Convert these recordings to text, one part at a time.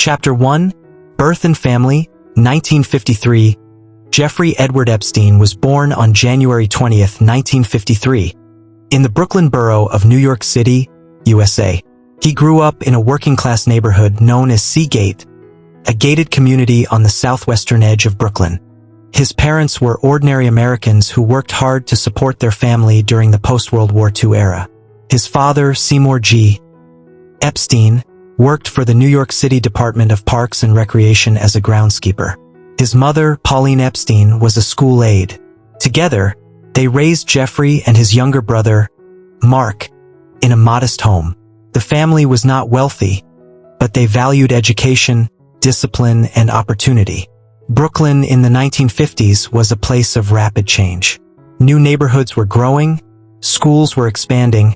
Chapter 1, Birth and Family, 1953. Jeffrey Edward Epstein was born on January 20, 1953, in the Brooklyn borough of New York City, USA. He grew up in a working-class neighborhood known as Seagate, a gated community on the southwestern edge of Brooklyn. His parents were ordinary Americans who worked hard to support their family during the post-World War II era. His father, Seymour G. Epstein, worked for the New York City Department of Parks and Recreation as a groundskeeper. His mother, Pauline Epstein, was a school aide. Together, they raised Jeffrey and his younger brother, Mark, in a modest home. The family was not wealthy, but they valued education, discipline, and opportunity. Brooklyn in the 1950s was a place of rapid change. New neighborhoods were growing, schools were expanding,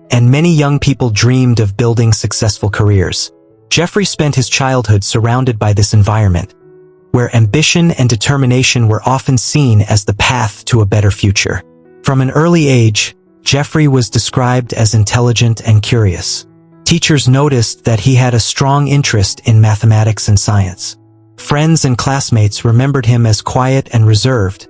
and many young people dreamed of building successful careers. Jeffrey spent his childhood surrounded by this environment, where ambition and determination were often seen as the path to a better future. From an early age, Jeffrey was described as intelligent and curious. Teachers noticed that he had a strong interest in mathematics and science. Friends and classmates remembered him as quiet and reserved,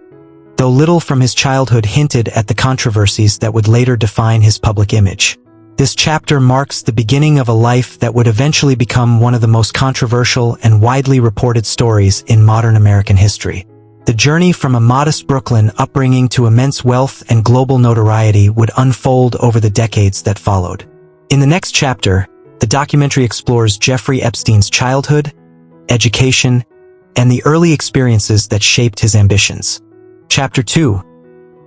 though little from his childhood hinted at the controversies that would later define his public image. This chapter marks the beginning of a life that would eventually become one of the most controversial and widely reported stories in modern American history. The journey from a modest Brooklyn upbringing to immense wealth and global notoriety would unfold over the decades that followed. In the next chapter, the documentary explores Jeffrey Epstein's childhood, education, and the early experiences that shaped his ambitions. Chapter 2.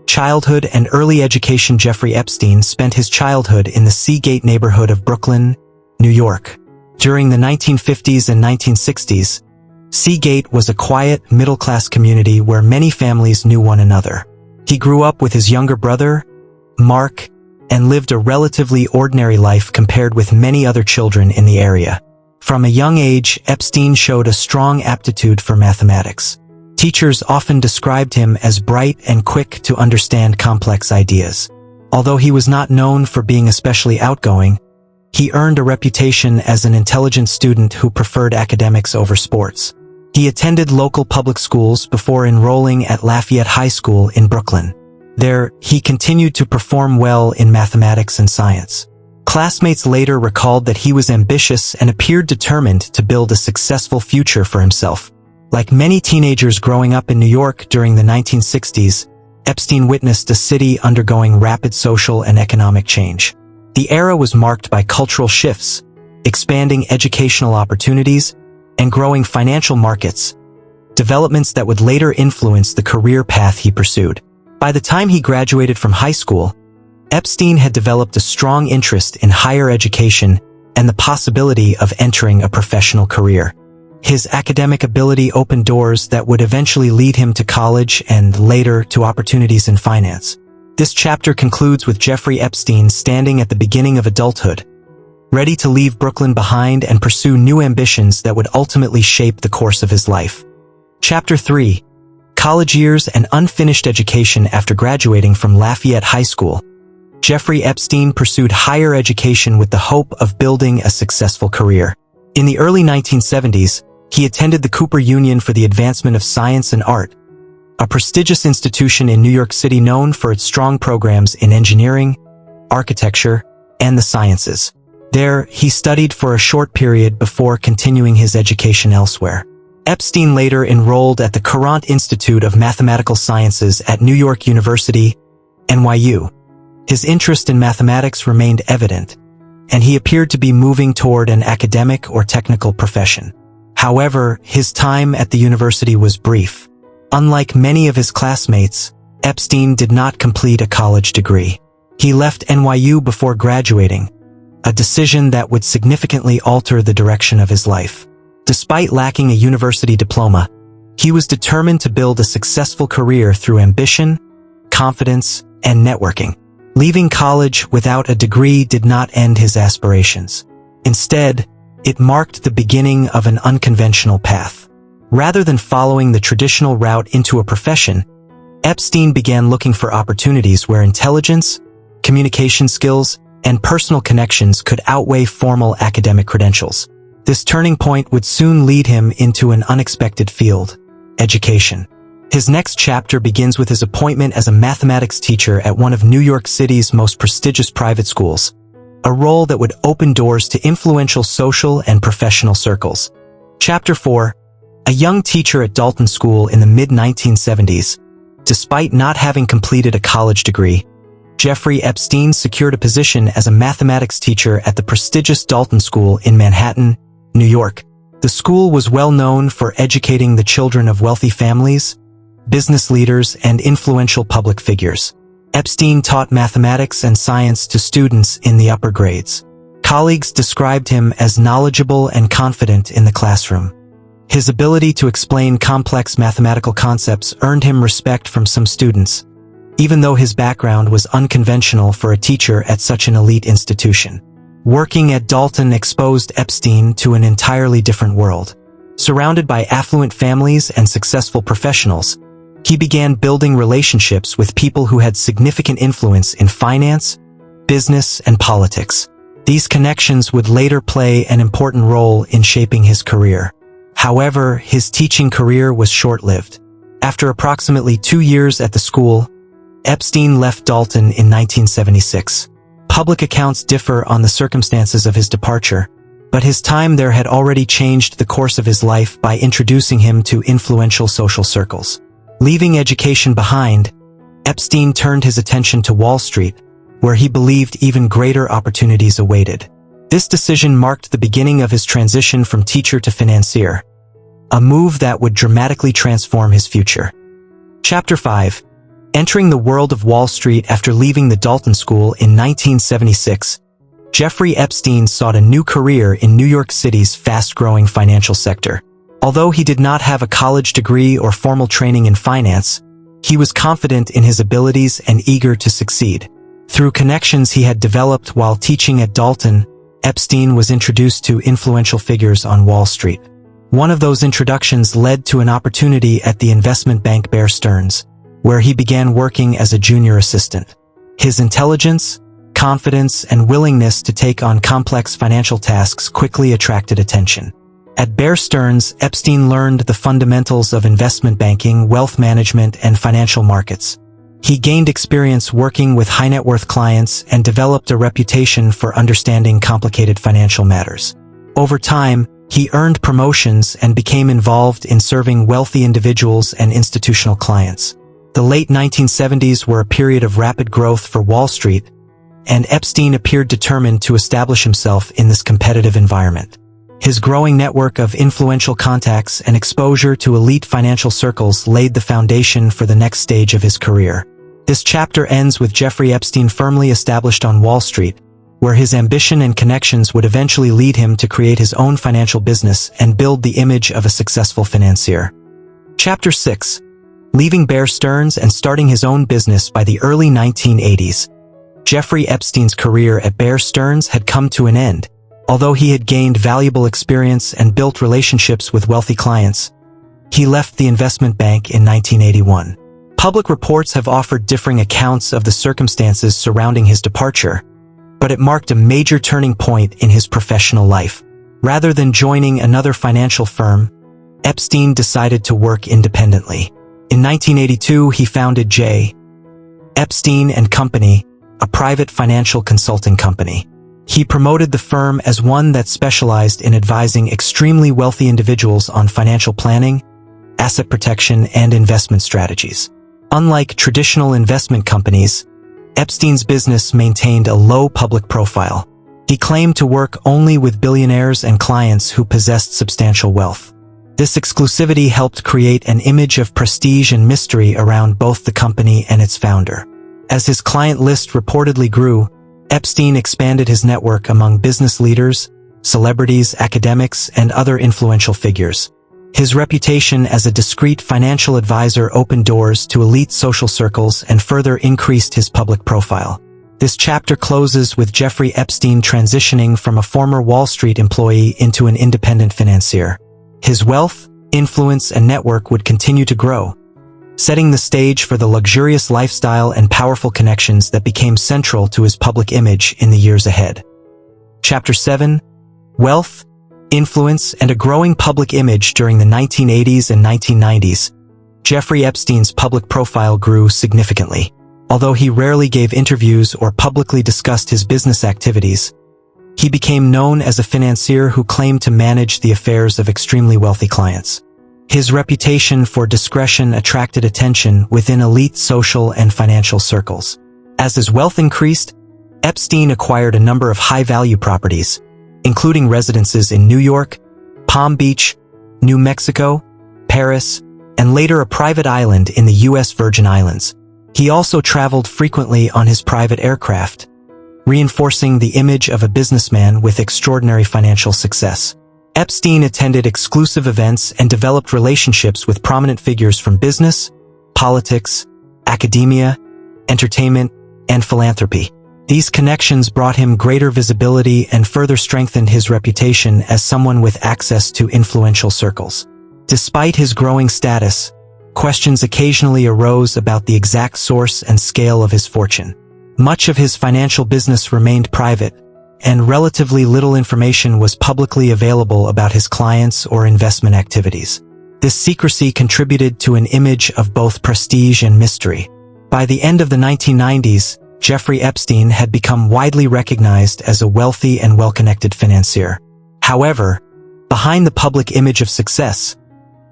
Childhood and Early Education. Jeffrey Epstein spent his childhood in the Seagate neighborhood of Brooklyn, New York. During the 1950s and 1960s, Seagate was a quiet, middle-class community where many families knew one another. He grew up with his younger brother, Mark, and lived a relatively ordinary life compared with many other children in the area. From a young age, Epstein showed a strong aptitude for mathematics. Teachers often described him as bright and quick to understand complex ideas. Although he was not known for being especially outgoing, he earned a reputation as an intelligent student who preferred academics over sports. He attended local public schools before enrolling at Lafayette High School in Brooklyn. There, he continued to perform well in mathematics and science. Classmates later recalled that he was ambitious and appeared determined to build a successful future for himself. Like many teenagers growing up in New York during the 1960s, Epstein witnessed a city undergoing rapid social and economic change. The era was marked by cultural shifts, expanding educational opportunities, and growing financial markets, developments that would later influence the career path he pursued. By the time he graduated from high school, Epstein had developed a strong interest in higher education and the possibility of entering a professional career. His academic ability opened doors that would eventually lead him to college and later to opportunities in finance. This chapter concludes with Jeffrey Epstein standing at the beginning of adulthood, ready to leave Brooklyn behind and pursue new ambitions that would ultimately shape the course of his life. Chapter 3. College years and unfinished education. After graduating from Lafayette High School, Jeffrey Epstein pursued higher education with the hope of building a successful career. In the early 1970s, he attended the Cooper Union for the Advancement of Science and Art, a prestigious institution in New York City known for its strong programs in engineering, architecture, and the sciences. There, he studied for a short period before continuing his education elsewhere. Epstein later enrolled at the Courant Institute of Mathematical Sciences at New York University, NYU. His interest in mathematics remained evident, and he appeared to be moving toward an academic or technical profession. However, his time at the university was brief. Unlike many of his classmates, Epstein did not complete a college degree. He left NYU before graduating, a decision that would significantly alter the direction of his life. Despite lacking a university diploma, he was determined to build a successful career through ambition, confidence, and networking. Leaving college without a degree did not end his aspirations. Instead, it marked the beginning of an unconventional path. Rather than following the traditional route into a profession, Epstein began looking for opportunities where intelligence, communication skills, and personal connections could outweigh formal academic credentials. This turning point would soon lead him into an unexpected field: education. His next chapter begins with his appointment as a mathematics teacher at one of New York City's most prestigious private schools, a role that would open doors to influential social and professional circles. Chapter 4. A young teacher at Dalton School in the mid-1970s. Despite not having completed a college degree, Jeffrey Epstein secured a position as a mathematics teacher at the prestigious Dalton School in Manhattan, New York. The school was well known for educating the children of wealthy families, business leaders, and influential public figures. Epstein taught mathematics and science to students in the upper grades. Colleagues described him as knowledgeable and confident in the classroom. His ability to explain complex mathematical concepts earned him respect from some students, even though his background was unconventional for a teacher at such an elite institution. Working at Dalton exposed Epstein to an entirely different world. Surrounded by affluent families and successful professionals, he began building relationships with people who had significant influence in finance, business, and politics. These connections would later play an important role in shaping his career. However, his teaching career was short-lived. After approximately 2 years at the school, Epstein left Dalton in 1976. Public accounts differ on the circumstances of his departure, but his time there had already changed the course of his life by introducing him to influential social circles. Leaving education behind, Epstein turned his attention to Wall Street, where he believed even greater opportunities awaited. This decision marked the beginning of his transition from teacher to financier, a move that would dramatically transform his future. Chapter 5. Entering the world of Wall Street after leaving the Dalton School in 1976, Jeffrey Epstein sought a new career in New York City's fast-growing financial sector. Although he did not have a college degree or formal training in finance, he was confident in his abilities and eager to succeed. Through connections he had developed while teaching at Dalton, Epstein was introduced to influential figures on Wall Street. One of those introductions led to an opportunity at the investment bank Bear Stearns, where he began working as a junior assistant. His intelligence, confidence, and willingness to take on complex financial tasks quickly attracted attention. At Bear Stearns, Epstein learned the fundamentals of investment banking, wealth management, and financial markets. He gained experience working with high-net-worth clients and developed a reputation for understanding complicated financial matters. Over time, he earned promotions and became involved in serving wealthy individuals and institutional clients. The late 1970s were a period of rapid growth for Wall Street, and Epstein appeared determined to establish himself in this competitive environment. His growing network of influential contacts and exposure to elite financial circles laid the foundation for the next stage of his career. This chapter ends with Jeffrey Epstein firmly established on Wall Street, where his ambition and connections would eventually lead him to create his own financial business and build the image of a successful financier. Chapter 6. Leaving Bear Stearns and starting his own business by the early 1980s. Jeffrey Epstein's career at Bear Stearns had come to an end. Although he had gained valuable experience and built relationships with wealthy clients, he left the investment bank in 1981. Public reports have offered differing accounts of the circumstances surrounding his departure, but it marked a major turning point in his professional life. Rather than joining another financial firm, Epstein decided to work independently. In 1982, he founded J. Epstein and Company, a private financial consulting company. He promoted the firm as one that specialized in advising extremely wealthy individuals on financial planning, asset protection, and investment strategies. Unlike traditional investment companies, Epstein's business maintained a low public profile. He claimed to work only with billionaires and clients who possessed substantial wealth. This exclusivity helped create an image of prestige and mystery around both the company and its founder. As his client list reportedly grew, Epstein expanded his network among business leaders, celebrities, academics, and other influential figures. His reputation as a discreet financial advisor opened doors to elite social circles and further increased his public profile. This chapter closes with Jeffrey Epstein transitioning from a former Wall Street employee into an independent financier. His wealth, influence, and network would continue to grow, setting the stage for the luxurious lifestyle and powerful connections that became central to his public image in the years ahead. Chapter 7. Wealth, influence, and a growing public image during the 1980s and 1990s, Jeffrey Epstein's public profile grew significantly. Although he rarely gave interviews or publicly discussed his business activities, he became known as a financier who claimed to manage the affairs of extremely wealthy clients. His reputation for discretion attracted attention within elite social and financial circles. As his wealth increased, Epstein acquired a number of high-value properties, including residences in New York, Palm Beach, New Mexico, Paris, and later a private island in the U.S. Virgin Islands. He also traveled frequently on his private aircraft, reinforcing the image of a businessman with extraordinary financial success. Epstein attended exclusive events and developed relationships with prominent figures from business, politics, academia, entertainment, and philanthropy. These connections brought him greater visibility and further strengthened his reputation as someone with access to influential circles. Despite his growing status, questions occasionally arose about the exact source and scale of his fortune. Much of his financial business remained private, and relatively little information was publicly available about his clients or investment activities. This secrecy contributed to an image of both prestige and mystery. By the end of the 1990s, Jeffrey Epstein had become widely recognized as a wealthy and well-connected financier. However, behind the public image of success,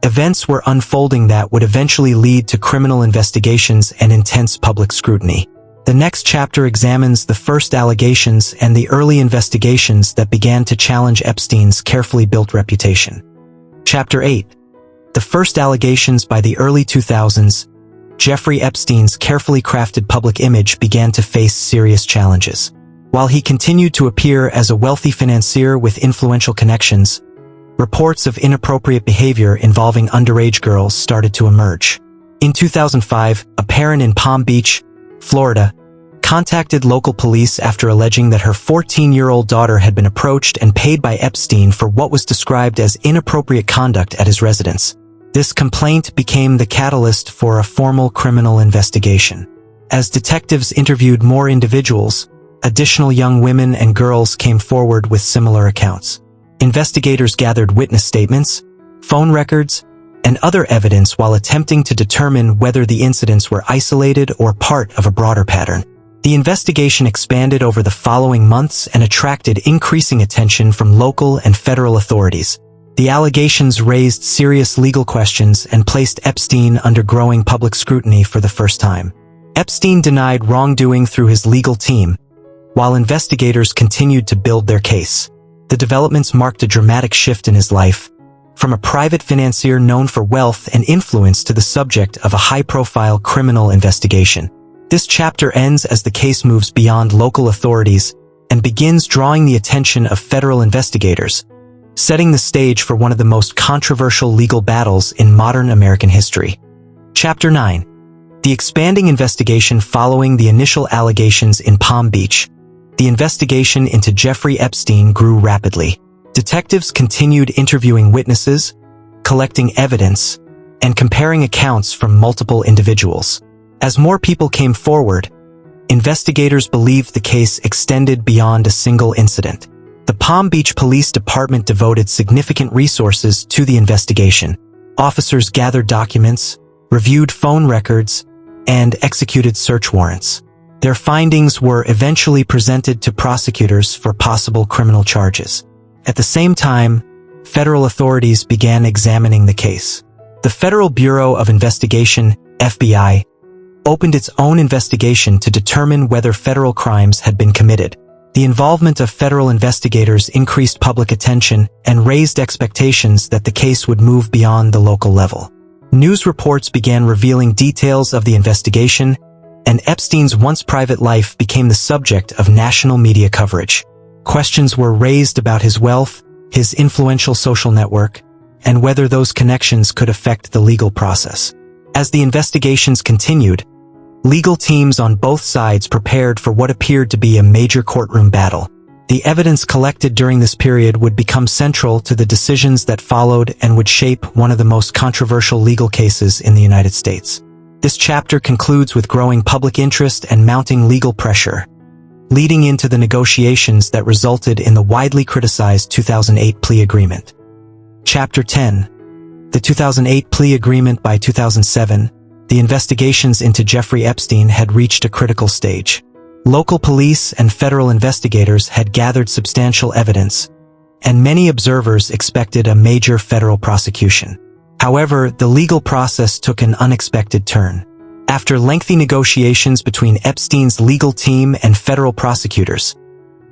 events were unfolding that would eventually lead to criminal investigations and intense public scrutiny. The next chapter examines the first allegations and the early investigations that began to challenge Epstein's carefully built reputation. Chapter 8. The first allegations. By the early 2000s, Jeffrey Epstein's carefully crafted public image began to face serious challenges. While he continued to appear as a wealthy financier with influential connections, reports of inappropriate behavior involving underage girls started to emerge. In 2005, a parent in Palm Beach, Florida, contacted local police after alleging that her 14-year-old daughter had been approached and paid by Epstein for what was described as inappropriate conduct at his residence. This complaint became the catalyst for a formal criminal investigation. As detectives interviewed more individuals, additional young women and girls came forward with similar accounts. Investigators gathered witness statements, phone records, and other evidence while attempting to determine whether the incidents were isolated or part of a broader pattern. The investigation expanded over the following months and attracted increasing attention from local and federal authorities. The allegations raised serious legal questions and placed Epstein under growing public scrutiny for the first time. Epstein denied wrongdoing through his legal team, while investigators continued to build their case. The developments marked a dramatic shift in his life, from a private financier known for wealth and influence to the subject of a high-profile criminal investigation. This chapter ends as the case moves beyond local authorities and begins drawing the attention of federal investigators, setting the stage for one of the most controversial legal battles in modern American history. Chapter 9. The expanding investigation following the initial allegations in Palm Beach. The investigation into Jeffrey Epstein grew rapidly. Detectives continued interviewing witnesses, collecting evidence, and comparing accounts from multiple individuals. As more people came forward, investigators believed the case extended beyond a single incident. The Palm Beach Police Department devoted significant resources to the investigation. Officers gathered documents, reviewed phone records, and executed search warrants. Their findings were eventually presented to prosecutors for possible criminal charges. At the same time, federal authorities began examining the case. The Federal Bureau of Investigation, FBI, opened its own investigation to determine whether federal crimes had been committed. The involvement of federal investigators increased public attention and raised expectations that the case would move beyond the local level. News reports began revealing details of the investigation, and Epstein's once private life became the subject of national media coverage. Questions were raised about his wealth, his influential social network, and whether those connections could affect the legal process. As the investigations continued, legal teams on both sides prepared for what appeared to be a major courtroom battle. The evidence collected during this period would become central to the decisions that followed and would shape one of the most controversial legal cases in the United States. This chapter concludes with growing public interest and mounting legal pressure, leading into the negotiations that resulted in the widely criticized 2008 plea agreement. Chapter 10. The 2008 plea agreement. By 2007, the investigations into Jeffrey Epstein had reached a critical stage. Local police and federal investigators had gathered substantial evidence, and many observers expected a major federal prosecution. However, the legal process took an unexpected turn. After lengthy negotiations between Epstein's legal team and federal prosecutors,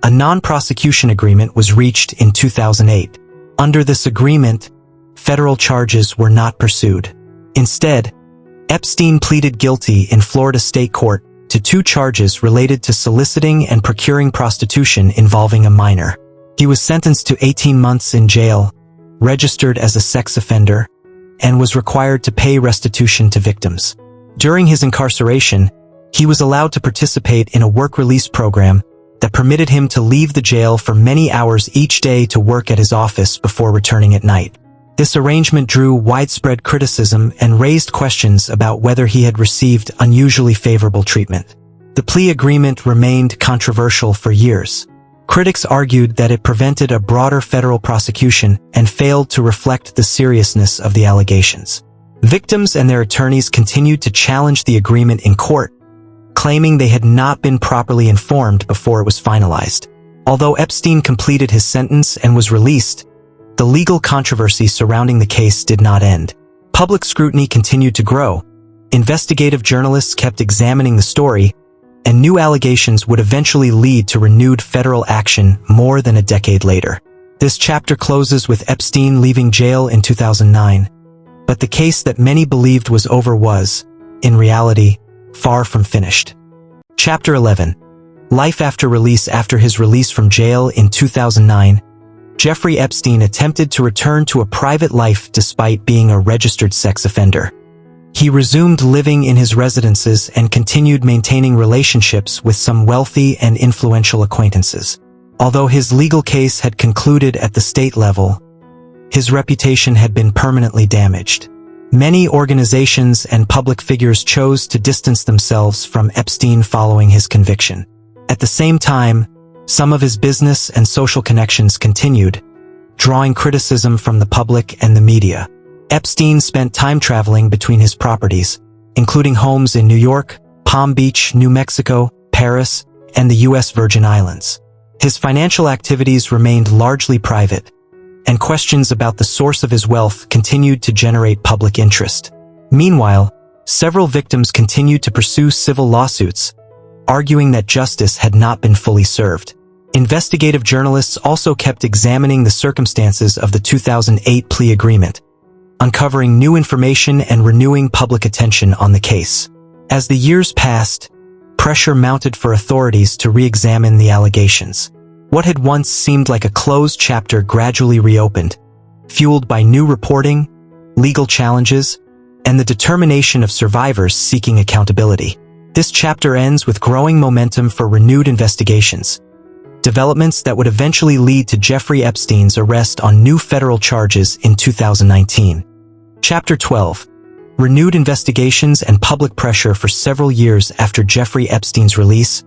a non-prosecution agreement was reached in 2008. Under this agreement, federal charges were not pursued. Instead, Epstein pleaded guilty in Florida state court to 2 charges related to soliciting and procuring prostitution involving a minor. He was sentenced to 18 months in jail, registered as a sex offender, and was required to pay restitution to victims. During his incarceration, he was allowed to participate in a work release program that permitted him to leave the jail for many hours each day to work at his office before returning at night. This arrangement drew widespread criticism and raised questions about whether he had received unusually favorable treatment. The plea agreement remained controversial for years. Critics argued that it prevented a broader federal prosecution and failed to reflect the seriousness of the allegations. Victims and their attorneys continued to challenge the agreement in court, claiming they had not been properly informed before it was finalized. Although Epstein completed his sentence and was released, the legal controversy surrounding the case did not end. Public scrutiny continued to grow. Investigative journalists kept examining the story, and new allegations would eventually lead to renewed federal action more than a decade later. This chapter closes with Epstein leaving jail in 2009, but the case that many believed was over was, in reality, far from finished. Chapter 11. Life after release. After his release from jail in 2009, Jeffrey Epstein attempted to return to a private life despite being a registered sex offender. He resumed living in his residences and continued maintaining relationships with some wealthy and influential acquaintances. Although his legal case had concluded at the state level, his reputation had been permanently damaged. Many organizations and public figures chose to distance themselves from Epstein following his conviction. At the same time, some of his business and social connections continued, drawing criticism from the public and the media. Epstein spent time traveling between his properties, including homes in New York, Palm Beach, New Mexico, Paris, and the U.S. Virgin Islands. His financial activities remained largely private, and questions about the source of his wealth continued to generate public interest. Meanwhile, several victims continued to pursue civil lawsuits, arguing that justice had not been fully served. Investigative journalists also kept examining the circumstances of the 2008 plea agreement, uncovering new information and renewing public attention on the case. As the years passed, pressure mounted for authorities to re-examine the allegations. What had once seemed like a closed chapter gradually reopened, fueled by new reporting, legal challenges, and the determination of survivors seeking accountability. This chapter ends with growing momentum for renewed investigations, developments that would eventually lead to Jeffrey Epstein's arrest on new federal charges in 2019. Chapter 12. Renewed investigations and public pressure. For several years after Jeffrey Epstein's release,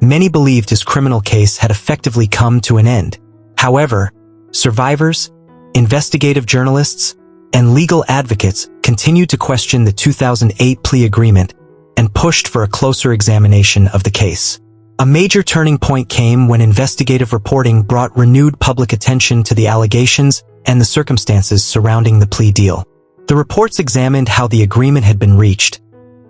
many believed his criminal case had effectively come to an end. However, survivors, investigative journalists, and legal advocates continued to question the 2008 plea agreement and pushed for a closer examination of the case. A major turning point came when investigative reporting brought renewed public attention to the allegations and the circumstances surrounding the plea deal. The reports examined how the agreement had been reached,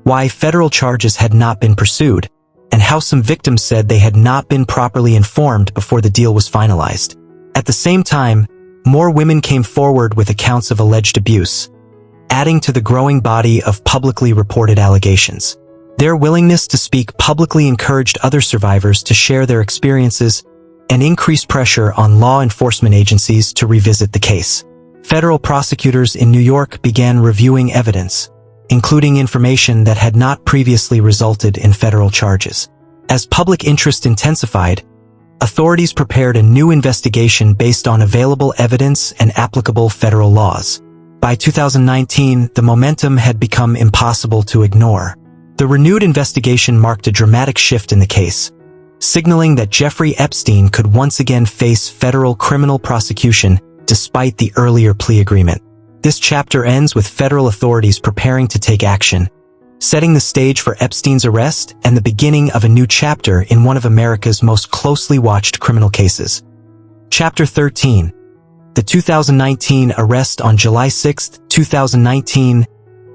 why federal charges had not been pursued, and how some victims said they had not been properly informed before the deal was finalized. At the same time, more women came forward with accounts of alleged abuse, adding to the growing body of publicly reported allegations. Their willingness to speak publicly encouraged other survivors to share their experiences and increased pressure on law enforcement agencies to revisit the case. Federal prosecutors in New York began reviewing evidence, including information that had not previously resulted in federal charges. As public interest intensified, authorities prepared a new investigation based on available evidence and applicable federal laws. By 2019, the momentum had become impossible to ignore. The renewed investigation marked a dramatic shift in the case, signaling that Jeffrey Epstein could once again face federal criminal prosecution despite the earlier plea agreement. This chapter ends with federal authorities preparing to take action, setting the stage for Epstein's arrest and the beginning of a new chapter in one of America's most closely watched criminal cases. Chapter 13. The 2019 arrest. On July 6, 2019,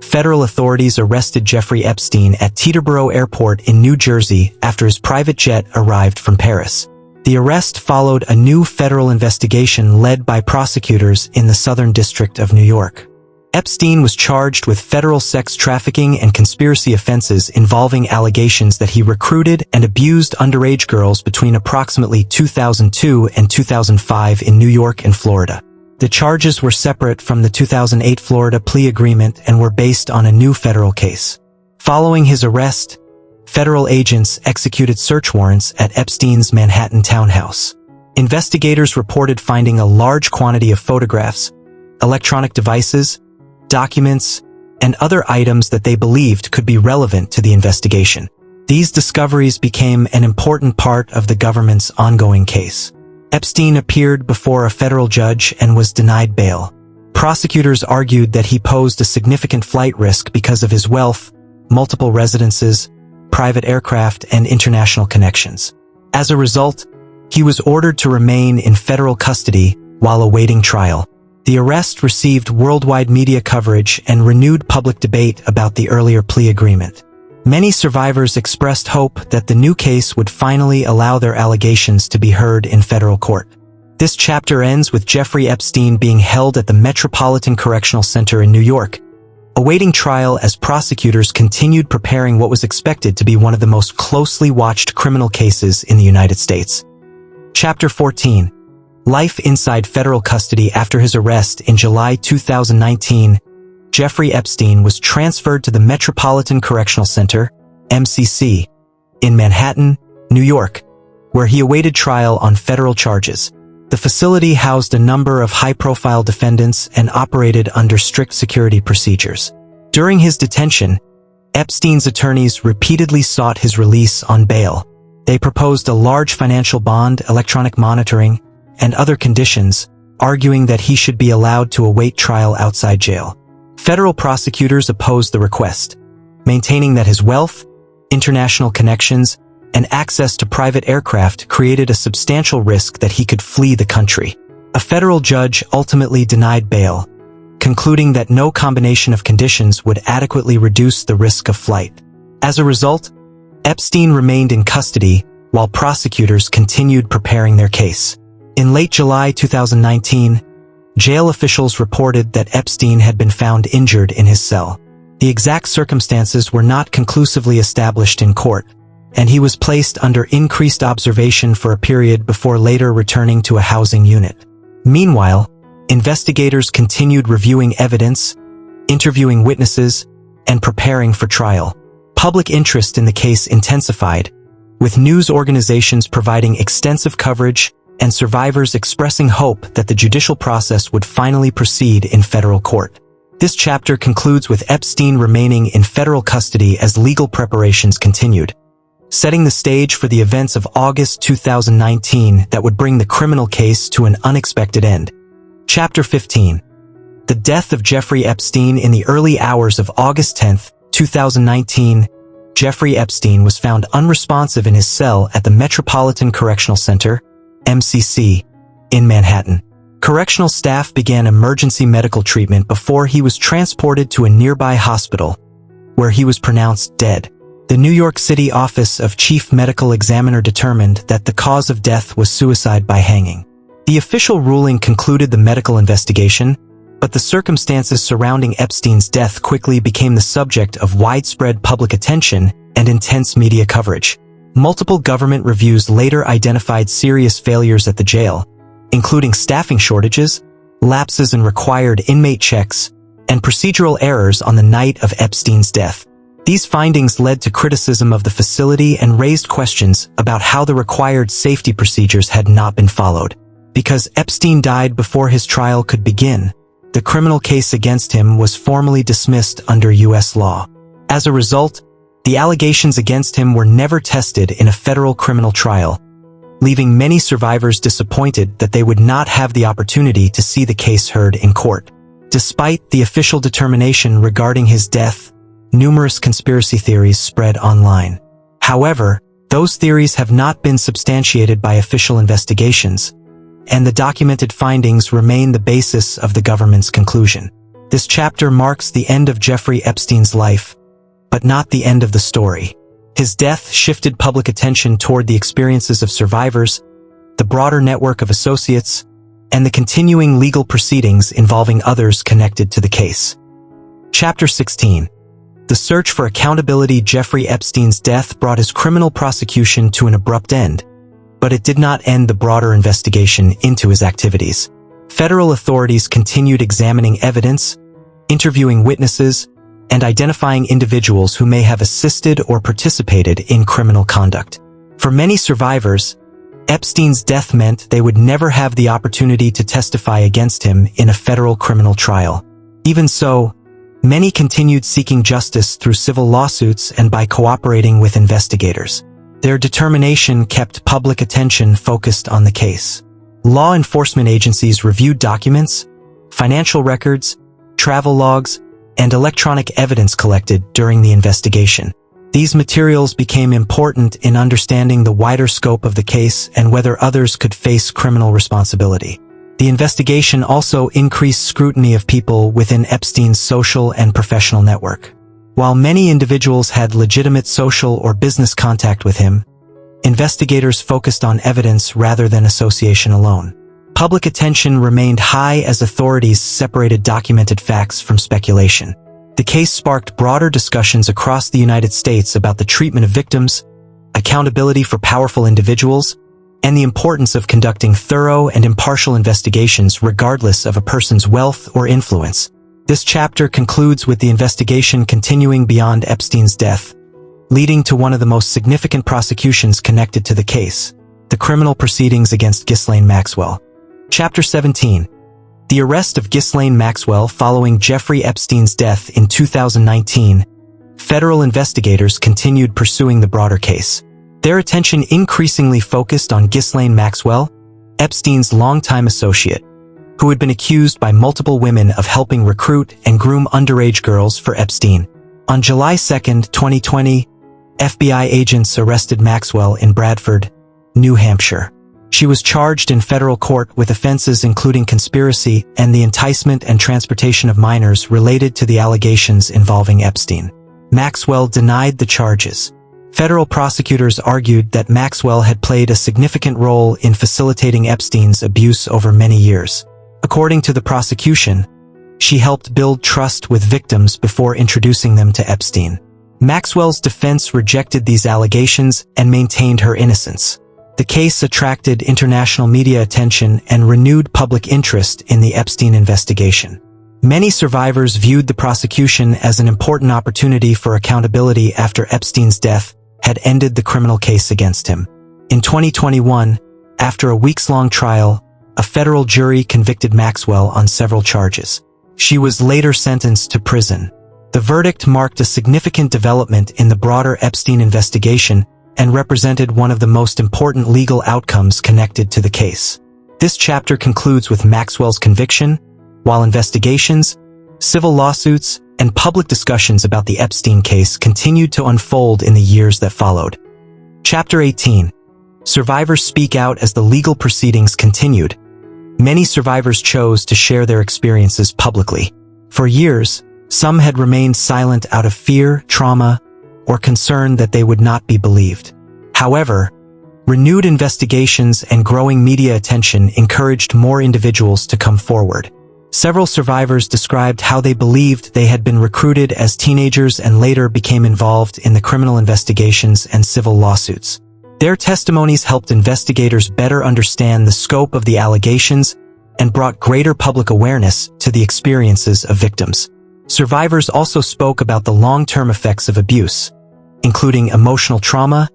federal authorities arrested Jeffrey Epstein at Teterboro Airport in New Jersey after his private jet arrived from Paris. The arrest followed a new federal investigation led by prosecutors in the Southern District of New York. Epstein was charged with federal sex trafficking and conspiracy offenses involving allegations that he recruited and abused underage girls between approximately 2002 and 2005 in New York and Florida. The charges were separate from the 2008 Florida plea agreement and were based on a new federal case. Following his arrest, federal agents executed search warrants at Epstein's Manhattan townhouse. Investigators reported finding a large quantity of photographs, electronic devices, documents, and other items that they believed could be relevant to the investigation. These discoveries became an important part of the government's ongoing case. Epstein appeared before a federal judge and was denied bail. Prosecutors argued that he posed a significant flight risk because of his wealth, multiple residences, private aircraft, and international connections. As a result, he was ordered to remain in federal custody while awaiting trial. The arrest received worldwide media coverage and renewed public debate about the earlier plea agreement. Many survivors expressed hope that the new case would finally allow their allegations to be heard in federal court. This chapter ends with Jeffrey Epstein being held at the Metropolitan Correctional Center in New York, awaiting trial as prosecutors continued preparing what was expected to be one of the most closely watched criminal cases in the United States. Chapter 14. Life inside federal custody. After his arrest in July 2019, Jeffrey Epstein was transferred to the Metropolitan Correctional Center, MCC, in Manhattan, New York, where he awaited trial on federal charges. The facility housed a number of high-profile defendants and operated under strict security procedures. During his detention, Epstein's attorneys repeatedly sought his release on bail. They proposed a large financial bond, electronic monitoring, and other conditions, arguing that he should be allowed to await trial outside jail. Federal prosecutors opposed the request, maintaining that his wealth, international connections, and access to private aircraft created a substantial risk that he could flee the country. A federal judge ultimately denied bail, concluding that no combination of conditions would adequately reduce the risk of flight. As a result, Epstein remained in custody while prosecutors continued preparing their case. In late July 2019, jail officials reported that Epstein had been found injured in his cell. The exact circumstances were not conclusively established in court, and he was placed under increased observation for a period before later returning to a housing unit. Meanwhile, investigators continued reviewing evidence, interviewing witnesses, and preparing for trial. Public interest in the case intensified, with news organizations providing extensive coverage and survivors expressing hope that the judicial process would finally proceed in federal court. This chapter concludes with Epstein remaining in federal custody as legal preparations continued, setting the stage for the events of August 2019 that would bring the criminal case to an unexpected end. Chapter 15. The death of Jeffrey Epstein. In the early hours of August 10, 2019, Jeffrey Epstein was found unresponsive in his cell at the Metropolitan Correctional Center, MCC, in Manhattan. Correctional staff began emergency medical treatment before he was transported to a nearby hospital, where he was pronounced dead. The New York City Office of Chief Medical Examiner determined that the cause of death was suicide by hanging. The official ruling concluded the medical investigation, but the circumstances surrounding Epstein's death quickly became the subject of widespread public attention and intense media coverage. Multiple government reviews later identified serious failures at the jail, including staffing shortages, lapses in required inmate checks, and procedural errors on the night of Epstein's death. These findings led to criticism of the facility and raised questions about how the required safety procedures had not been followed. Because Epstein died before his trial could begin, the criminal case against him was formally dismissed under U.S. law. As a result, The allegations against him were never tested in a federal criminal trial, leaving many survivors disappointed that they would not have the opportunity to see the case heard in court. Despite the official determination regarding his death, numerous conspiracy theories spread online. However, those theories have not been substantiated by official investigations, and the documented findings remain the basis of the government's conclusion. This chapter marks the end of Jeffrey Epstein's life, but not the end of the story. His death shifted public attention toward the experiences of survivors, the broader network of associates, and the continuing legal proceedings involving others connected to the case. Chapter 16. The search for accountability. Jeffrey Epstein's death brought his criminal prosecution to an abrupt end, but it did not end the broader investigation into his activities. Federal authorities continued examining evidence, interviewing witnesses, and identifying individuals who may have assisted or participated in criminal conduct. For many survivors, Epstein's death meant they would never have the opportunity to testify against him in a federal criminal trial. Even so, many continued seeking justice through civil lawsuits and by cooperating with investigators. Their determination kept public attention focused on the case. Law enforcement agencies reviewed documents, financial records, travel logs, and electronic evidence collected during the investigation. These materials became important in understanding the wider scope of the case and whether others could face criminal responsibility. The investigation also increased scrutiny of people within Epstein's social and professional network. While many individuals had legitimate social or business contact with him, investigators focused on evidence rather than association alone. Public attention remained high as authorities separated documented facts from speculation. The case sparked broader discussions across the United States about the treatment of victims, accountability for powerful individuals, and the importance of conducting thorough and impartial investigations regardless of a person's wealth or influence. This chapter concludes with the investigation continuing beyond Epstein's death, leading to one of the most significant prosecutions connected to the case, the criminal proceedings against Ghislaine Maxwell. Chapter 17. The arrest of Ghislaine Maxwell following Jeffrey Epstein's death in 2019, federal investigators continued pursuing the broader case. Their attention increasingly focused on Ghislaine Maxwell, Epstein's longtime associate, who had been accused by multiple women of helping recruit and groom underage girls for Epstein. On July 2, 2020, FBI agents arrested Maxwell in Bradford, New Hampshire. She was charged in federal court with offenses including conspiracy and the enticement and transportation of minors related to the allegations involving Epstein. Maxwell denied the charges. Federal prosecutors argued that Maxwell had played a significant role in facilitating Epstein's abuse over many years. According to the prosecution, she helped build trust with victims before introducing them to Epstein. Maxwell's defense rejected these allegations and maintained her innocence. The case attracted international media attention and renewed public interest in the Epstein investigation. Many survivors viewed the prosecution as an important opportunity for accountability after Epstein's death had ended the criminal case against him. In 2021, after a weeks-long trial, a federal jury convicted Maxwell on several charges. She was later sentenced to prison. The verdict marked a significant development in the broader Epstein investigation and represented one of the most important legal outcomes connected to the case. This chapter concludes with Maxwell's conviction, while investigations, civil lawsuits, and public discussions about the Epstein case continued to unfold in the years that followed. Chapter 18. Survivors speak out as the legal proceedings continued. Many survivors chose to share their experiences publicly. For years, some had remained silent out of fear, trauma, or concern that they would not be believed. However, renewed investigations and growing media attention encouraged more individuals to come forward. Several survivors described how they believed they had been recruited as teenagers and later became involved in the criminal investigations and civil lawsuits. Their testimonies helped investigators better understand the scope of the allegations and brought greater public awareness to the experiences of victims. Survivors also spoke about the long-term effects of abuse, including emotional trauma,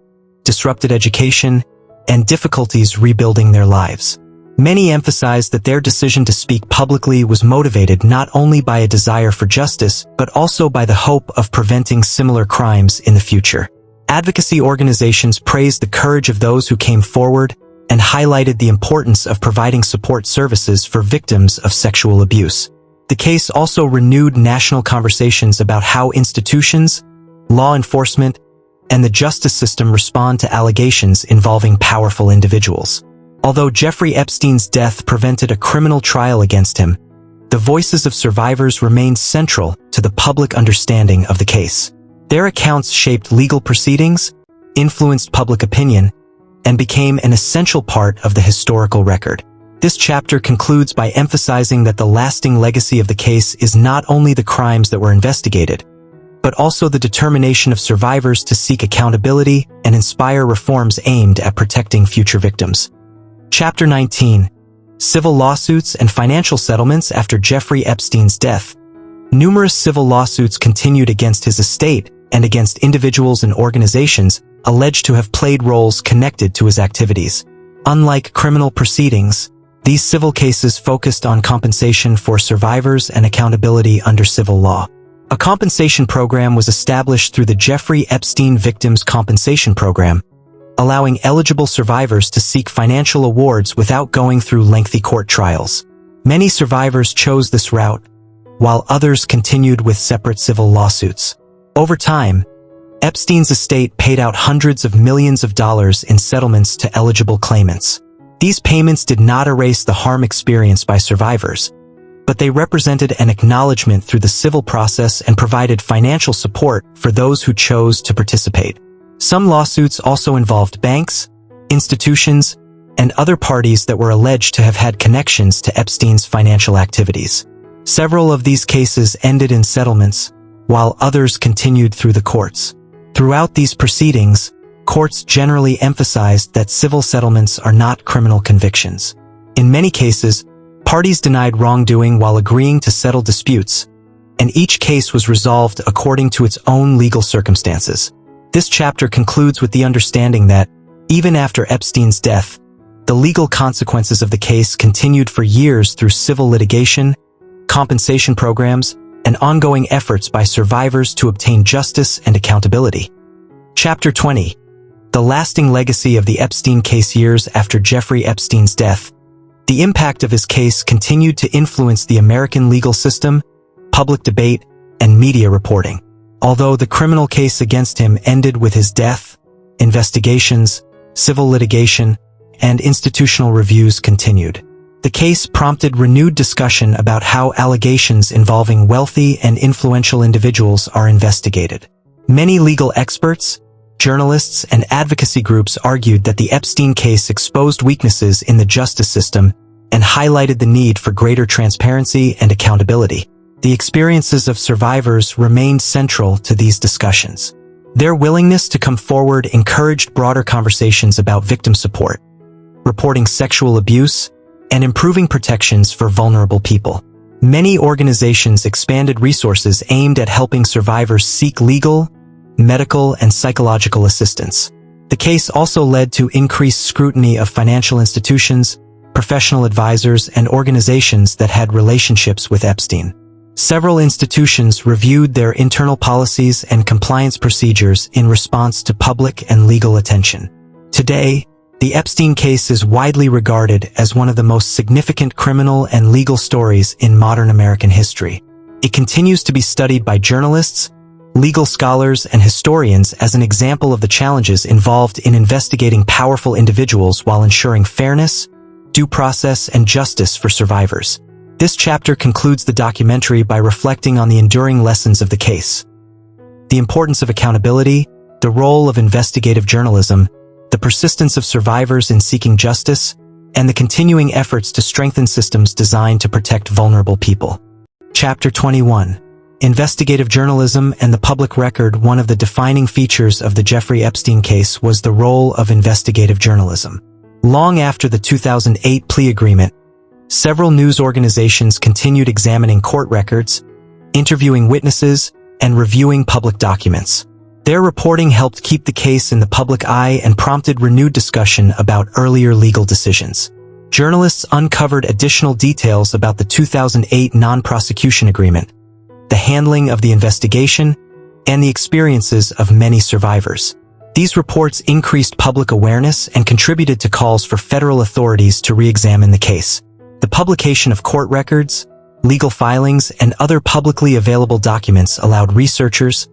disrupted education, and difficulties rebuilding their lives. Many emphasized that their decision to speak publicly was motivated not only by a desire for justice, but also by the hope of preventing similar crimes in the future. Advocacy organizations praised the courage of those who came forward and highlighted the importance of providing support services for victims of sexual abuse. The case also renewed national conversations about how institutions, law enforcement, and the justice system respond to allegations involving powerful individuals. Although Jeffrey Epstein's death prevented a criminal trial against him, the voices of survivors remained central to the public understanding of the case. Their accounts shaped legal proceedings, influenced public opinion, and became an essential part of the historical record. This chapter concludes by emphasizing that the lasting legacy of the case is not only the crimes that were investigated, but also the determination of survivors to seek accountability and inspire reforms aimed at protecting future victims. Chapter 19. Civil lawsuits and financial settlements after Jeffrey Epstein's death. Numerous civil lawsuits continued against his estate and against individuals and organizations alleged to have played roles connected to his activities. Unlike criminal proceedings, these civil cases focused on compensation for survivors and accountability under civil law. A compensation program was established through the Jeffrey Epstein Victims Compensation Program, allowing eligible survivors to seek financial awards without going through lengthy court trials. Many survivors chose this route, while others continued with separate civil lawsuits. Over time, Epstein's estate paid out hundreds of millions of dollars in settlements to eligible claimants. These payments did not erase the harm experienced by survivors, but they represented an acknowledgement through the civil process and provided financial support for those who chose to participate. Some lawsuits also involved banks, institutions, and other parties that were alleged to have had connections to Epstein's financial activities. Several of these cases ended in settlements, while others continued through the courts. Throughout these proceedings, courts generally emphasized that civil settlements are not criminal convictions. In many cases, parties denied wrongdoing while agreeing to settle disputes, and each case was resolved according to its own legal circumstances. This chapter concludes with the understanding that, even after Epstein's death, the legal consequences of the case continued for years through civil litigation, compensation programs, and ongoing efforts by survivors to obtain justice and accountability. Chapter 20. The lasting legacy of the Epstein case years after Jeffrey Epstein's death. The impact of his case continued to influence the American legal system, public debate, and media reporting. Although the criminal case against him ended with his death, investigations, civil litigation, and institutional reviews continued. The case prompted renewed discussion about how allegations involving wealthy and influential individuals are investigated. Many legal experts, journalists, and advocacy groups argued that the Epstein case exposed weaknesses in the justice system and highlighted the need for greater transparency and accountability. The experiences of survivors remained central to these discussions. Their willingness to come forward encouraged broader conversations about victim support, reporting sexual abuse, and improving protections for vulnerable people. Many organizations expanded resources aimed at helping survivors seek legal, medical, and psychological assistance. The case also led to increased scrutiny of financial institutions, professional advisors, and organizations that had relationships with Epstein. Several institutions reviewed their internal policies and compliance procedures in response to public and legal attention. Today, the Epstein case is widely regarded as one of the most significant criminal and legal stories in modern American history. It continues to be studied by journalists, legal scholars, and historians as an example of the challenges involved in investigating powerful individuals while ensuring fairness, due process, and justice for survivors. This chapter concludes the documentary by reflecting on the enduring lessons of the case. The importance of accountability, the role of investigative journalism, the persistence of survivors in seeking justice, and the continuing efforts to strengthen systems designed to protect vulnerable people. Chapter 21. Investigative journalism and the public record. One of the defining features of the Jeffrey Epstein case was the role of investigative journalism. Long after the 2008 plea agreement, several news organizations continued examining court records, interviewing witnesses, and reviewing public documents. Their reporting helped keep the case in the public eye and prompted renewed discussion about earlier legal decisions. journalists uncovered additional details about the 2008 non-prosecution agreement, the handling of the investigation, and the experiences of many survivors. These reports increased public awareness and contributed to calls for federal authorities to re-examine the case. The publication of court records, legal filings, and other publicly available documents allowed researchers,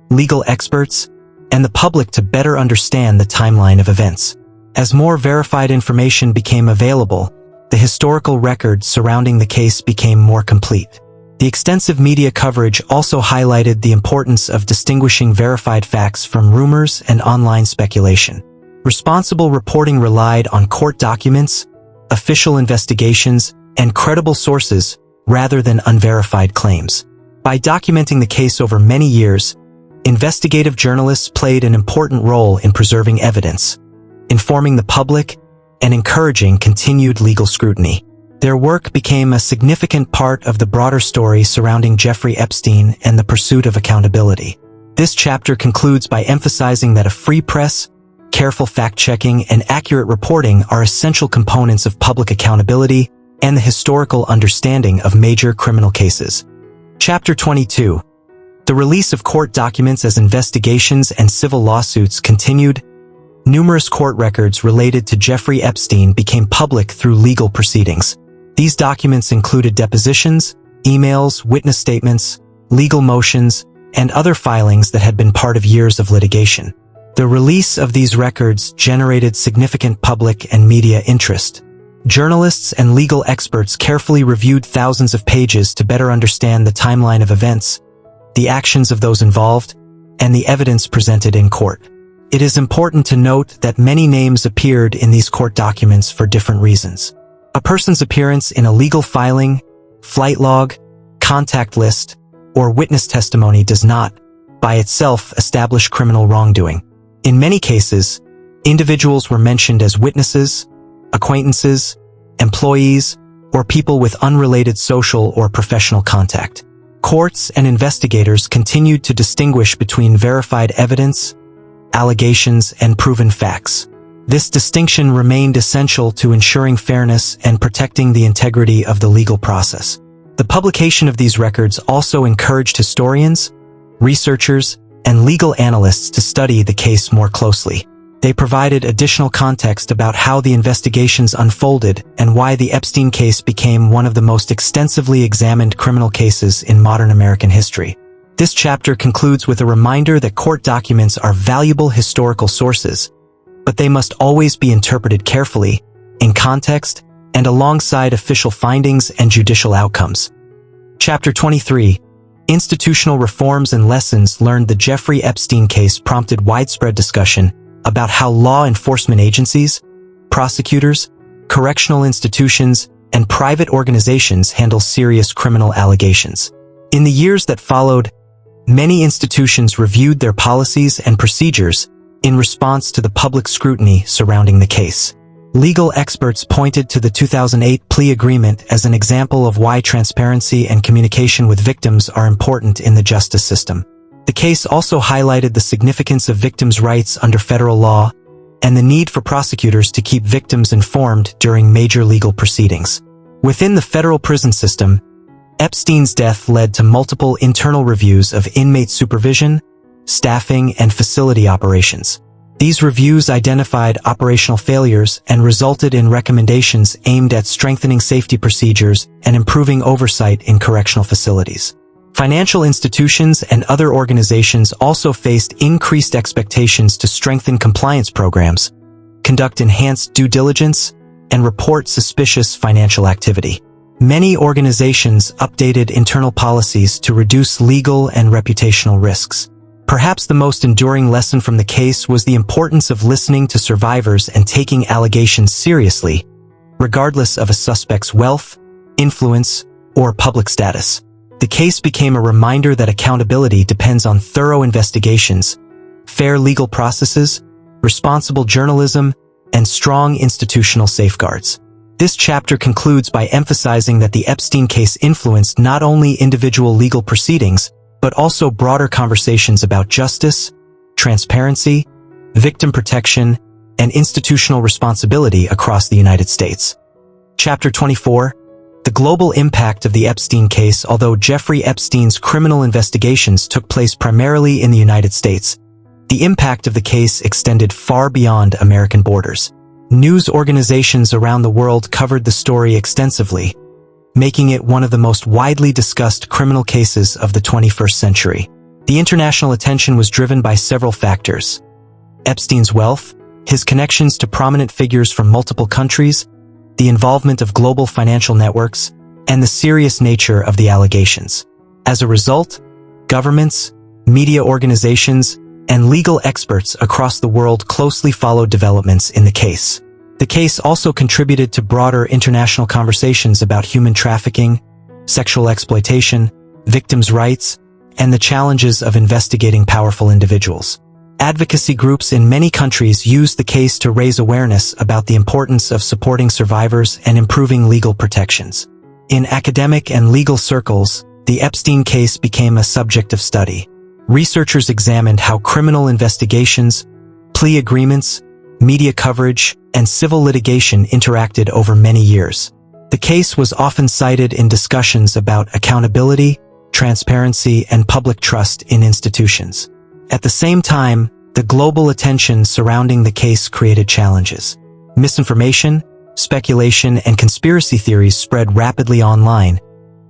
legal experts, and the public to better understand the timeline of events. As more verified information became available, the historical record surrounding the case became more complete. The extensive media coverage also highlighted the importance of distinguishing verified facts from rumors and online speculation. Responsible reporting relied on court documents, official investigations, and credible sources rather than unverified claims. By documenting the case over many years, investigative journalists played an important role in preserving evidence, informing the public, and encouraging continued legal scrutiny. Their work became a significant part of the broader story surrounding Jeffrey Epstein and the pursuit of accountability. This chapter concludes by emphasizing that a free press, careful fact-checking, and accurate reporting are essential components of public accountability and the historical understanding of major criminal cases. Chapter 22. The release of court documents as investigations and civil lawsuits continued. Numerous court records related to Jeffrey Epstein became public through legal proceedings. These documents included depositions, emails, witness statements, legal motions, and other filings that had been part of years of litigation. The release of these records generated significant public and media interest. Journalists and legal experts carefully reviewed thousands of pages to better understand the timeline of events, the actions of those involved, and the evidence presented in court. It is important to note that many names appeared in these court documents for different reasons. A person's appearance in a legal filing, flight log, contact list, or witness testimony does not, by itself, establish criminal wrongdoing. In many cases, individuals were mentioned as witnesses, acquaintances, employees, or people with unrelated social or professional contact. Courts and investigators continued to distinguish between verified evidence, allegations, and proven facts. This distinction remained essential to ensuring fairness and protecting the integrity of the legal process. The publication of these records also encouraged historians, researchers, and legal analysts to study the case more closely. They provided additional context about how the investigations unfolded and why the Epstein case became one of the most extensively examined criminal cases in modern American history. This chapter concludes with a reminder that court documents are valuable historical sources, but they must always be interpreted carefully, in context, and alongside official findings and judicial outcomes. Chapter 23. Institutional Reforms and Lessons Learned. The Jeffrey Epstein case prompted widespread discussion about how law enforcement agencies, prosecutors, correctional institutions, and private organizations handle serious criminal allegations. In the years that followed, many institutions reviewed their policies and procedures in response to the public scrutiny surrounding the case. Legal experts pointed to the 2008 plea agreement as an example of why transparency and communication with victims are important in the justice system. The case also highlighted the significance of victims' rights under federal law and the need for prosecutors to keep victims informed during major legal proceedings. Within the federal prison system, Epstein's death led to multiple internal reviews of inmate supervision, staffing, and facility operations. These reviews identified operational failures and resulted in recommendations aimed at strengthening safety procedures and improving oversight in correctional facilities. Financial institutions and other organizations also faced increased expectations to strengthen compliance programs, conduct enhanced due diligence, and report suspicious financial activity. Many organizations updated internal policies to reduce legal and reputational risks. Perhaps the most enduring lesson from the case was the importance of listening to survivors and taking allegations seriously, regardless of a suspect's wealth, influence, or public status. The case became a reminder that accountability depends on thorough investigations, fair legal processes, responsible journalism, and strong institutional safeguards. This chapter concludes by emphasizing that the Epstein case influenced not only individual legal proceedings, but also broader conversations about justice, transparency, victim protection, and institutional responsibility across the United States. Chapter 24. The global impact of the Epstein case. Although Jeffrey Epstein's criminal investigations took place primarily in the United States, the impact of the case extended far beyond American borders. News organizations around the world covered the story extensively, making it one of the most widely discussed criminal cases of the 21st century. The international attention was driven by several factors: Epstein's wealth, his connections to prominent figures from multiple countries, the involvement of global financial networks, and the serious nature of the allegations. As a result, governments, media organizations, and legal experts across the world closely followed developments in the case. The case also contributed to broader international conversations about human trafficking, sexual exploitation, victims' rights, and the challenges of investigating powerful individuals. Advocacy groups in many countries used the case to raise awareness about the importance of supporting survivors and improving legal protections. In academic and legal circles, the Epstein case became a subject of study. Researchers examined how criminal investigations, plea agreements, media coverage, and civil litigation interacted over many years. The case was often cited in discussions about accountability, transparency, and public trust in institutions. At the same time, the global attention surrounding the case created challenges. Misinformation, speculation, and conspiracy theories spread rapidly online,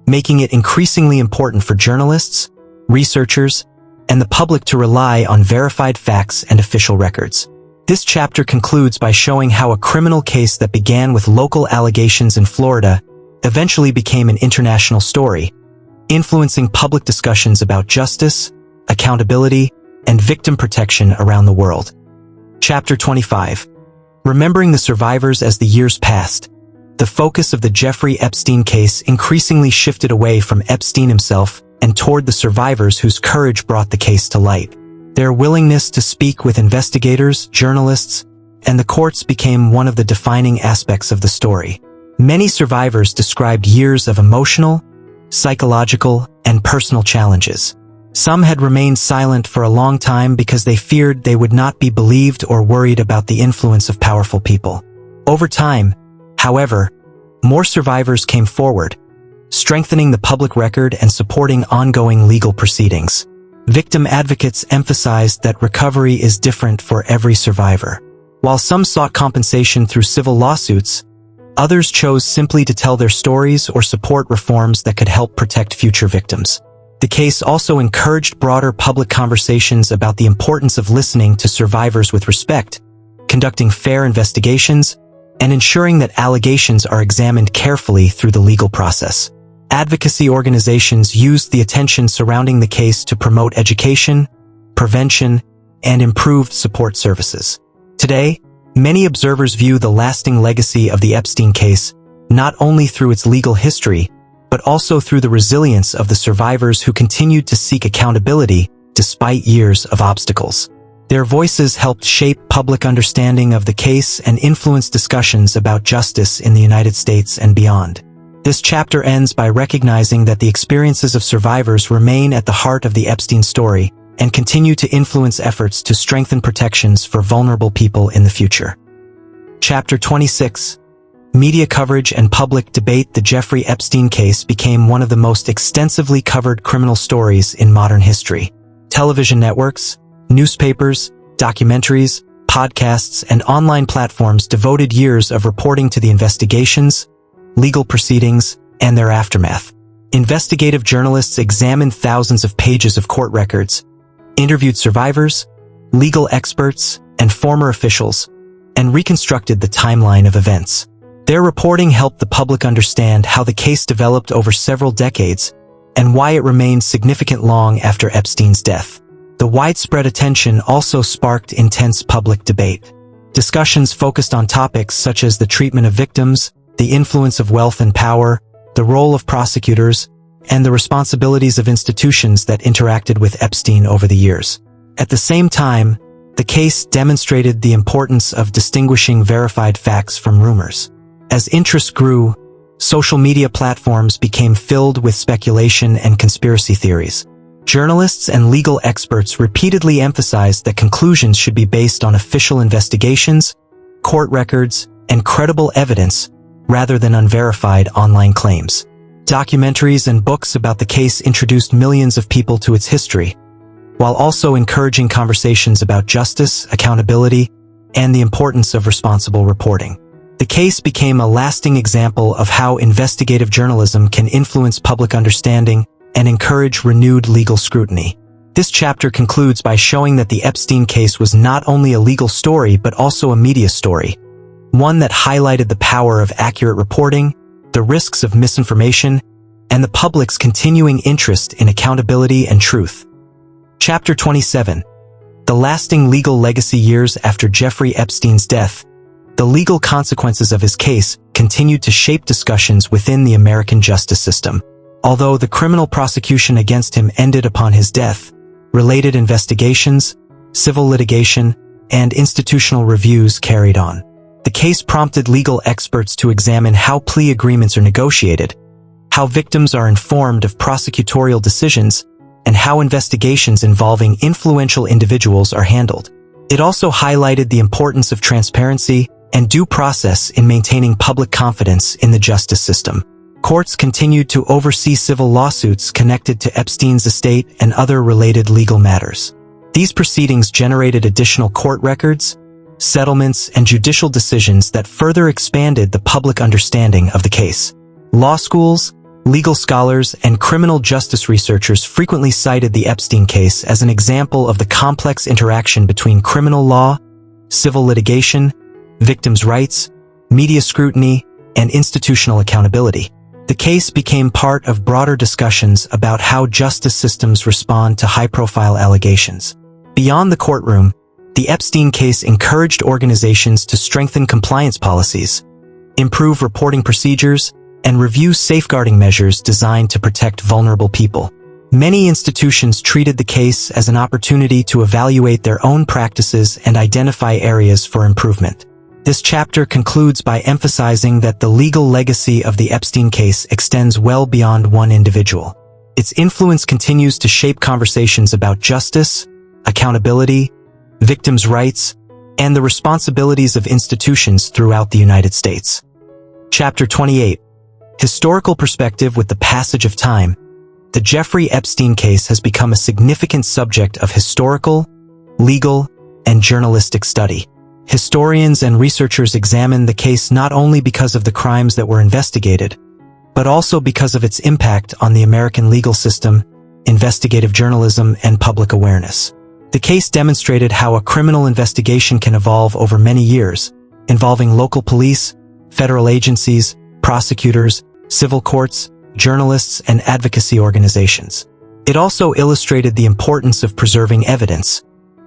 making it increasingly important for journalists, researchers, and the public to rely on verified facts and official records. This chapter concludes by showing how a criminal case that began with local allegations in Florida eventually became an international story, influencing public discussions about justice, accountability, and victim protection around the world. Chapter 25. Remembering the survivors. As the years passed, the focus of the Jeffrey Epstein case increasingly shifted away from Epstein himself and toward the survivors whose courage brought the case to light. Their willingness to speak with investigators, journalists, and the courts became one of the defining aspects of the story. Many survivors described years of emotional, psychological, and personal challenges. Some had remained silent for a long time because they feared they would not be believed or worried about the influence of powerful people. Over time, however, more survivors came forward, strengthening the public record and supporting ongoing legal proceedings. Victim advocates emphasized that recovery is different for every survivor. While some sought compensation through civil lawsuits, others chose simply to tell their stories or support reforms that could help protect future victims. The case also encouraged broader public conversations about the importance of listening to survivors with respect, conducting fair investigations, and ensuring that allegations are examined carefully through the legal process. Advocacy organizations used the attention surrounding the case to promote education, prevention, and improved support services. Today, many observers view the lasting legacy of the Epstein case not only through its legal history, but also through the resilience of the survivors who continued to seek accountability despite years of obstacles. Their voices helped shape public understanding of the case and influence discussions about justice in the United States and beyond. This chapter ends by recognizing that the experiences of survivors remain at the heart of the Epstein story and continue to influence efforts to strengthen protections for vulnerable people in the future. Chapter 26. Media coverage and public debate. The Jeffrey Epstein case became one of the most extensively covered criminal stories in modern history. Television networks, newspapers, documentaries, podcasts, and online platforms devoted years of reporting to the investigations, legal proceedings, and their aftermath. Investigative journalists examined thousands of pages of court records, interviewed survivors, legal experts, and former officials, and reconstructed the timeline of events. Their reporting helped the public understand how the case developed over several decades and why it remained significant long after Epstein's death. The widespread attention also sparked intense public debate. Discussions focused on topics such as the treatment of victims, the influence of wealth and power, the role of prosecutors, and the responsibilities of institutions that interacted with Epstein over the years. At the same time, the case demonstrated the importance of distinguishing verified facts from rumors. As interest grew, social media platforms became filled with speculation and conspiracy theories. Journalists and legal experts repeatedly emphasized that conclusions should be based on official investigations, court records, and credible evidence, rather than unverified online claims. Documentaries and books about the case introduced millions of people to its history, while also encouraging conversations about justice, accountability, and the importance of responsible reporting. The case became a lasting example of how investigative journalism can influence public understanding and encourage renewed legal scrutiny. This chapter concludes by showing that the Epstein case was not only a legal story but also a media story, one that highlighted the power of accurate reporting, the risks of misinformation, and the public's continuing interest in accountability and truth. Chapter 27. The lasting legal legacy. Years after Jeffrey Epstein's death, the legal consequences of his case continued to shape discussions within the American justice system. Although the criminal prosecution against him ended upon his death, related investigations, civil litigation, and institutional reviews carried on. The case prompted legal experts to examine how plea agreements are negotiated, how victims are informed of prosecutorial decisions, and how investigations involving influential individuals are handled. It also highlighted the importance of transparency and due process in maintaining public confidence in the justice system. Courts continued to oversee civil lawsuits connected to Epstein's estate and other related legal matters. These proceedings generated additional court records, settlements, and judicial decisions that further expanded the public understanding of the case. Law schools, legal scholars, and criminal justice researchers frequently cited the Epstein case as an example of the complex interaction between criminal law, civil litigation, victims' rights, media scrutiny, and institutional accountability. The case became part of broader discussions about how justice systems respond to high-profile allegations. Beyond the courtroom, the Epstein case encouraged organizations to strengthen compliance policies, improve reporting procedures, and review safeguarding measures designed to protect vulnerable people. Many institutions treated the case as an opportunity to evaluate their own practices and identify areas for improvement. This chapter concludes by emphasizing that the legal legacy of the Epstein case extends well beyond one individual. Its influence continues to shape conversations about justice, accountability, victims' rights, and the responsibilities of institutions throughout the United States. Chapter 28. Historical perspective. With the passage of time, the Jeffrey Epstein case has become a significant subject of historical, legal, and journalistic study. Historians and researchers examine the case not only because of the crimes that were investigated, but also because of its impact on the American legal system, investigative journalism, and public awareness. The case demonstrated how a criminal investigation can evolve over many years, involving local police, federal agencies, prosecutors, civil courts, journalists, and advocacy organizations. It also illustrated the importance of preserving evidence,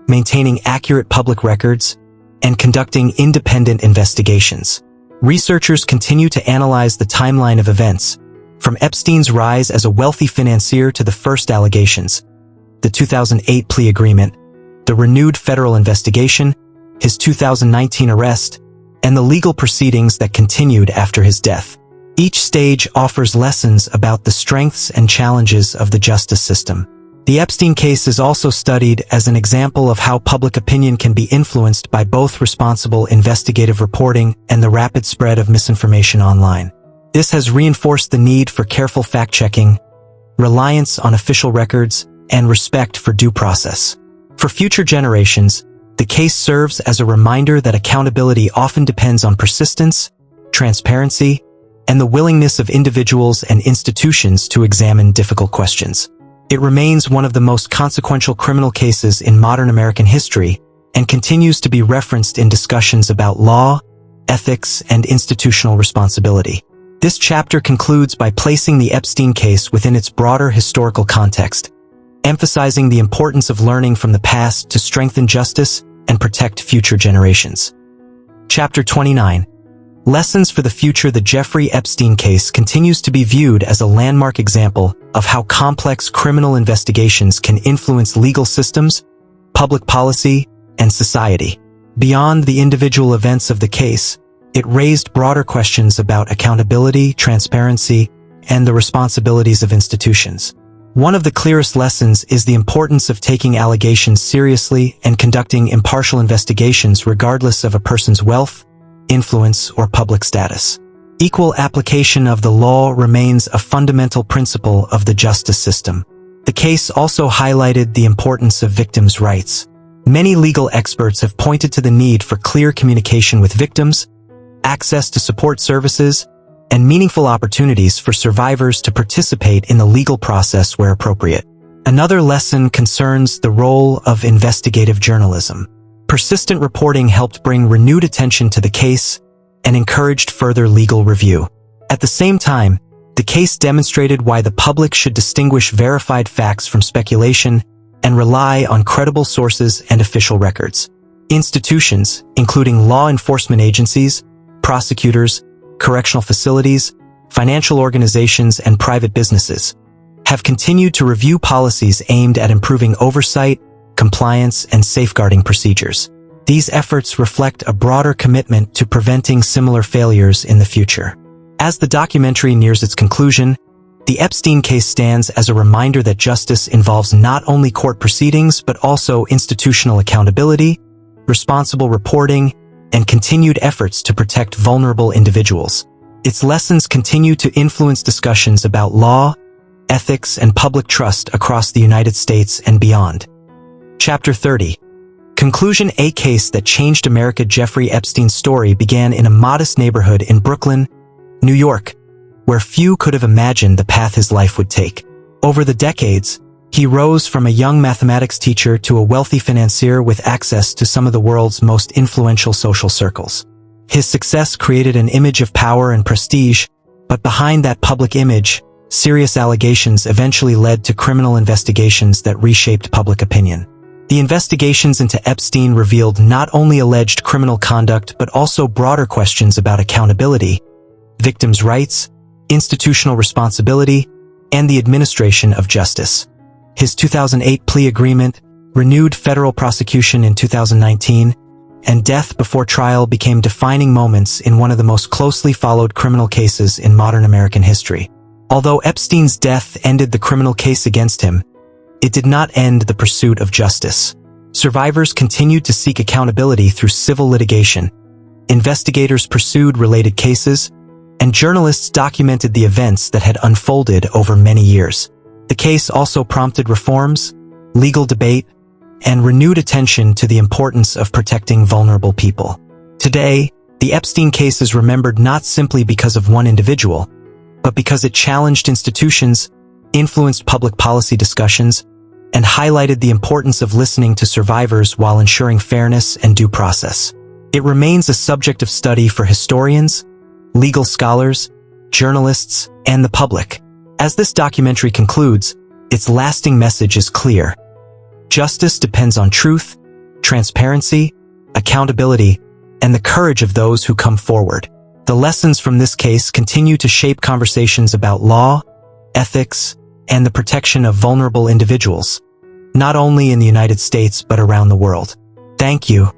maintaining accurate public records, and conducting independent investigations. Researchers continue to analyze the timeline of events, from Epstein's rise as a wealthy financier to the first allegations, the 2008 plea agreement, the renewed federal investigation, his 2019 arrest, and the legal proceedings that continued after his death. Each stage offers lessons about the strengths and challenges of the justice system. The Epstein case is also studied as an example of how public opinion can be influenced by both responsible investigative reporting and the rapid spread of misinformation online. This has reinforced the need for careful fact-checking, reliance on official records, and respect for due process. For future generations, the case serves as a reminder that accountability often depends on persistence, transparency, and the willingness of individuals and institutions to examine difficult questions. It remains one of the most consequential criminal cases in modern American history and continues to be referenced in discussions about law, ethics, and institutional responsibility. This chapter concludes by placing the Epstein case within its broader historical context, emphasizing the importance of learning from the past to strengthen justice and protect future generations. Chapter 29. Lessons for the future. The Jeffrey Epstein case continues to be viewed as a landmark example of how complex criminal investigations can influence legal systems, public policy, and society. Beyond the individual events of the case, it raised broader questions about accountability, transparency, and the responsibilities of institutions. One of the clearest lessons is the importance of taking allegations seriously and conducting impartial investigations regardless of a person's wealth, influence, or public status. Equal application of the law remains a fundamental principle of the justice system. The case also highlighted the importance of victims' rights. Many legal experts have pointed to the need for clear communication with victims, access to support services, and meaningful opportunities for survivors to participate in the legal process where appropriate. Another lesson concerns the role of investigative journalism. Persistent reporting helped bring renewed attention to the case and encouraged further legal review. At the same time, the case demonstrated why the public should distinguish verified facts from speculation and rely on credible sources and official records. Institutions, including law enforcement agencies, prosecutors, correctional facilities, financial organizations, and private businesses, have continued to review policies aimed at improving oversight, compliance, and safeguarding procedures. These efforts reflect a broader commitment to preventing similar failures in the future. As the documentary nears its conclusion, the Epstein case stands as a reminder that justice involves not only court proceedings but also institutional accountability, responsible reporting, and continued efforts to protect vulnerable individuals. Its lessons continue to influence discussions about law, ethics, and public trust across the United States and beyond. Chapter 30. Conclusion. A case that changed America. Jeffrey Epstein's story began in a modest neighborhood in Brooklyn, New York, where few could have imagined the path his life would take. Over the decades, he rose from a young mathematics teacher to a wealthy financier with access to some of the world's most influential social circles. His success created an image of power and prestige, but behind that public image, serious allegations eventually led to criminal investigations that reshaped public opinion. The investigations into Epstein revealed not only alleged criminal conduct but also broader questions about accountability, victims' rights, institutional responsibility, and the administration of justice. His 2008 plea agreement, renewed federal prosecution in 2019, and death before trial became defining moments in one of the most closely followed criminal cases in modern American history. Although Epstein's death ended the criminal case against him, it did not end the pursuit of justice. Survivors continued to seek accountability through civil litigation. Investigators pursued related cases, and journalists documented the events that had unfolded over many years. The case also prompted reforms, legal debate, and renewed attention to the importance of protecting vulnerable people. Today, the Epstein case is remembered not simply because of one individual, but because it challenged institutions, influenced public policy discussions, and highlighted the importance of listening to survivors while ensuring fairness and due process. It remains a subject of study for historians, legal scholars, journalists, and the public. As this documentary concludes, its lasting message is clear. Justice depends on truth, transparency, accountability, and the courage of those who come forward. The lessons from this case continue to shape conversations about law, ethics, and the protection of vulnerable individuals, not only in the United States but around the world. Thank you.